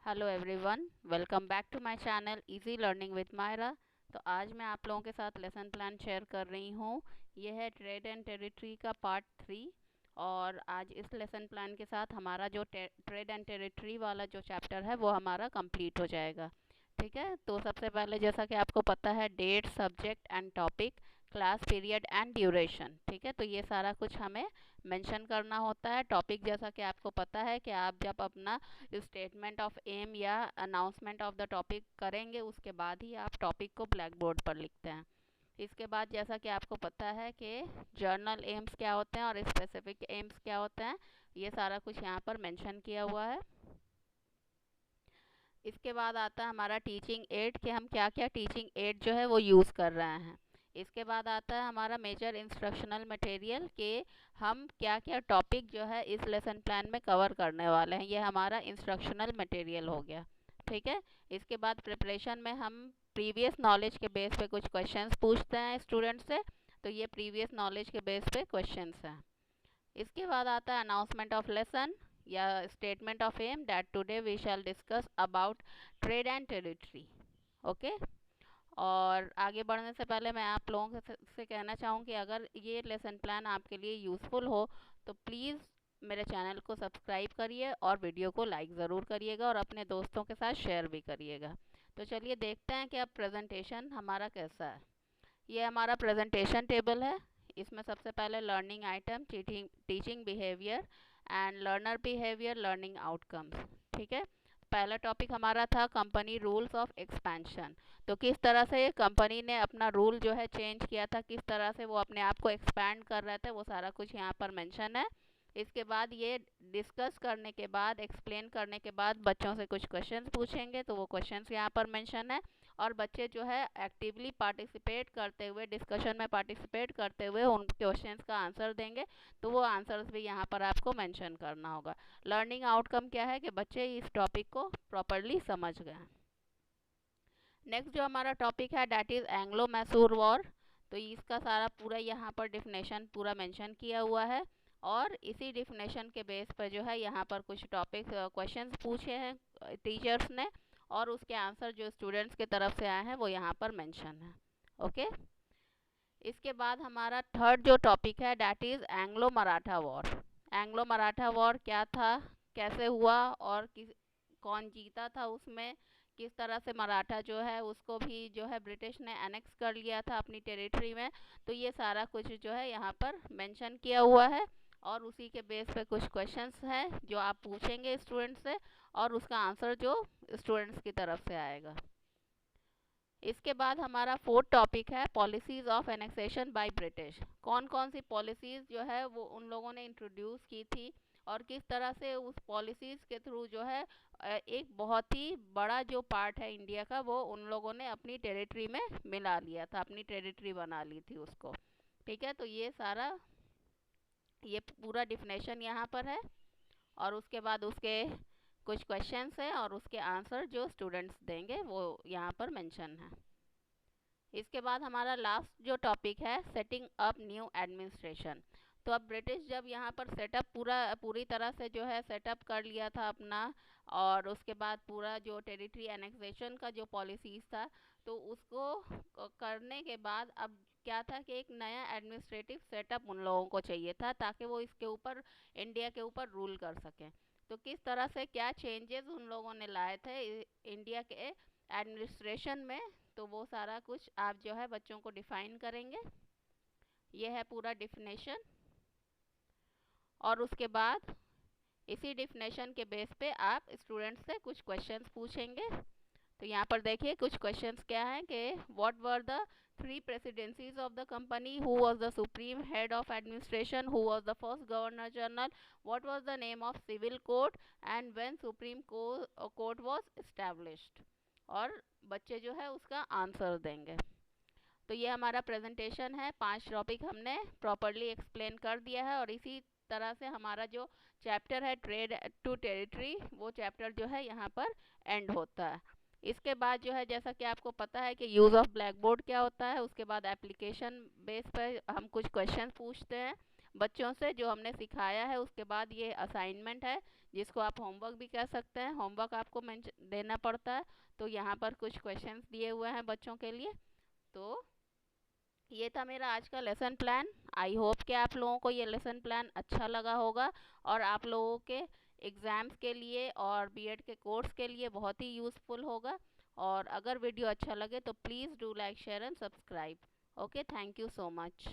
Hello everyone, welcome back to my channel easy learning with Myra. तो आज मैं आप लोगों के साथ लेसन प्लान शेयर कर रही हूँ। यह है ट्रेड एंड टेरिटरी का पार्ट 3। और आज इस लेसन प्लान के साथ हमारा जो ट्रेड एंड टेरिटरी वाला जो चैप्टर है वो हमारा कंप्लीट हो जाएगा। ठीक है, तो सबसे पहले जैसा कि आपको पता है, date, subject and topic, class period and duration. ठीक है, तो ये सारा कुछ हमें मेंशन करना होता है। टॉपिक जैसा कि आपको पता है कि आप जब अपना स्टेटमेंट ऑफ एम या अनाउंसमेंट ऑफ द टॉपिक करेंगे उसके बाद ही आप टॉपिक को ब्लैक बोर्ड पर लिखते हैं। इसके बाद जैसा कि आपको पता है कि जर्नल एम्स क्या होते हैं और स्पेसिफिक एम्स क्या होते हैं, ये सारा कुछ यहाँ पर मेंशन किया हुआ है। इसके बाद आता है हमारा टीचिंग एड, कि हम क्या क्या टीचिंग एड जो है वो यूज़ कर रहे हैं। इसके बाद आता है हमारा मेजर इंस्ट्रक्शनल मटेरियल, के हम क्या क्या टॉपिक जो है इस लेसन प्लान में कवर करने वाले हैं। ये हमारा इंस्ट्रक्शनल मटेरियल हो गया। ठीक है, इसके बाद प्रिपरेशन में हम प्रीवियस नॉलेज के बेस पे कुछ क्वेश्चंस पूछते हैं स्टूडेंट से, तो ये प्रीवियस नॉलेज के बेस पे क्वेश्चंस हैं। इसके बाद आता है अनाउंसमेंट ऑफ लेसन या statement of aim, that today we shall discuss about trade and territory. Okay, और आगे बढ़ने से पहले मैं आप लोगों से कहना चाहूँ कि अगर ये लेसन प्लान आपके लिए यूज़फुल हो तो प्लीज़ मेरे चैनल को सब्सक्राइब करिए और वीडियो को लाइक ज़रूर करिएगा और अपने दोस्तों के साथ शेयर भी करिएगा। तो चलिए देखते हैं कि अब प्रेजेंटेशन हमारा कैसा है। ये हमारा प्रेजेंटेशन टेबल है। इसमें सबसे पहले learning item, teaching behaviour and learner behaviour, learning outcomes. ठीक है, पहला टॉपिक हमारा था कंपनी रूल्स ऑफ एक्सपेंशन। तो किस तरह से कंपनी ने अपना रूल जो है चेंज किया था, किस तरह से वो अपने आप को एक्सपैंड कर रहे थे, वो सारा कुछ यहाँ पर मेंशन है। इसके बाद ये डिस्कस करने के बाद, एक्सप्लेन करने के बाद बच्चों से कुछ क्वेश्चंस पूछेंगे, तो वो क्वेश्चंस यहाँ पर मेंशन है। और बच्चे जो है एक्टिवली पार्टिसिपेट करते हुए, डिस्कशन में पार्टिसिपेट करते हुए उन क्वेश्चंस का आंसर देंगे, तो वो आंसर्स भी यहाँ पर आपको मेंशन करना होगा। लर्निंग आउटकम क्या है कि बच्चे इस टॉपिक को प्रॉपरली समझ गए हैं। नेक्स्ट जो हमारा टॉपिक है that is Anglo Mysore war. तो इसका सारा पूरा यहाँ पर डिफिनेशन पूरा मेंशन किया हुआ है, और इसी डिफिनेशन के बेस पर जो है यहाँ पर कुछ टॉपिक क्वेश्चंस पूछे हैं टीचर्स ने, और उसके आंसर जो स्टूडेंट्स की तरफ से आए हैं वो यहाँ पर मेंशन है। ओके, इसके बाद हमारा थर्ड जो टॉपिक है that is Anglo Maratha war. Anglo Maratha war क्या था, कैसे हुआ, और कौन जीता था उसमें, किस तरह से मराठा जो है उसको भी जो है ब्रिटिश ने एनेक्स कर लिया था अपनी टेरिटरी में। तो ये सारा कुछ जो है यहाँ पर मेंशन किया हुआ है, और उसी के बेस पे कुछ क्वेश्चंस हैं जो आप पूछेंगे स्टूडेंट्स से, और उसका आंसर जो स्टूडेंट्स की तरफ से आएगा। इसके बाद हमारा फोर्थ टॉपिक है policies of annexation by British. कौन कौन सी पॉलिसीज़ जो है वो उन लोगों ने इंट्रोड्यूस की थी, और किस तरह से उस पॉलिसीज़ के थ्रू जो है एक बहुत ही बड़ा जो पार्ट है इंडिया का वो उन लोगों ने अपनी टेरिटरी में मिला लिया था, अपनी टेरिटरी बना ली थी उसको। ठीक है, तो ये सारा, ये पूरा डिफिनेशन यहाँ पर है, और उसके बाद उसके कुछ क्वेश्चंस हैं और उसके आंसर जो स्टूडेंट्स देंगे वो यहाँ पर मेंशन है। इसके बाद हमारा लास्ट जो टॉपिक है सेटिंग अप न्यू एडमिनिस्ट्रेशन। तो अब ब्रिटिश जब यहाँ पर सेटअप पूरी तरह से जो है सेटअप कर लिया था अपना, और उसके बाद पूरा जो टेरिटरी एनेक्सेशन का जो पॉलिसीज़ था, तो उसको करने के बाद अब क्या था कि एक नया एडमिनिस्ट्रेटिव सेटअप उन लोगों को चाहिए था ताकि वो इसके ऊपर, इंडिया के ऊपर रूल कर सकें। तो किस तरह से क्या चेंजेस उन लोगों ने लाए थे इंडिया के एडमिनिस्ट्रेशन में, तो वो सारा कुछ आप जो है बच्चों को डिफाइन करेंगे। ये है पूरा डिफिनेशन, और उसके बाद इसी डिफिनेशन के बेस पे आप स्टूडेंट्स से कुछ क्वेश्चंस पूछेंगे। तो यहाँ पर देखिए कुछ क्वेश्चंस क्या हैं कि what were the three presidencies of the company, who was the supreme head of administration, who was the first governor general, what was the name of civil code, and when supreme court was established. और बच्चे जो है उसका answer देंगे। तो ये हमारा presentation है, 5 टॉपिक हमने प्रॉपरली एक्सप्लेन कर दिया है, और इसी तरह से हमारा जो चैप्टर है ट्रेड टू टेरिटरी, वो चैप्टर जो है यहाँ पर एंड होता है। इसके बाद जो है जैसा कि आपको पता है कि यूज़ ऑफ ब्लैक बोर्ड क्या होता है, उसके बाद एप्लीकेशन बेस पर हम कुछ क्वेश्चन पूछते हैं बच्चों से जो हमने सिखाया है। उसके बाद ये असाइनमेंट है जिसको आप होमवर्क भी कह सकते हैं। होमवर्क आपको देना पड़ता है। तो यहाँ पर कुछ क्वेश्चंस दिए हुए हैं बच्चों के लिए। तो ये था मेरा आज का लेसन प्लान। आई होप कि आप लोगों को ये लेसन प्लान अच्छा लगा होगा और आप लोगों के एग्ज़ाम्स के लिए और बीएड के कोर्स के लिए बहुत ही यूज़फुल होगा। और अगर वीडियो अच्छा लगे तो please do like share and subscribe. Okay, thank you so much.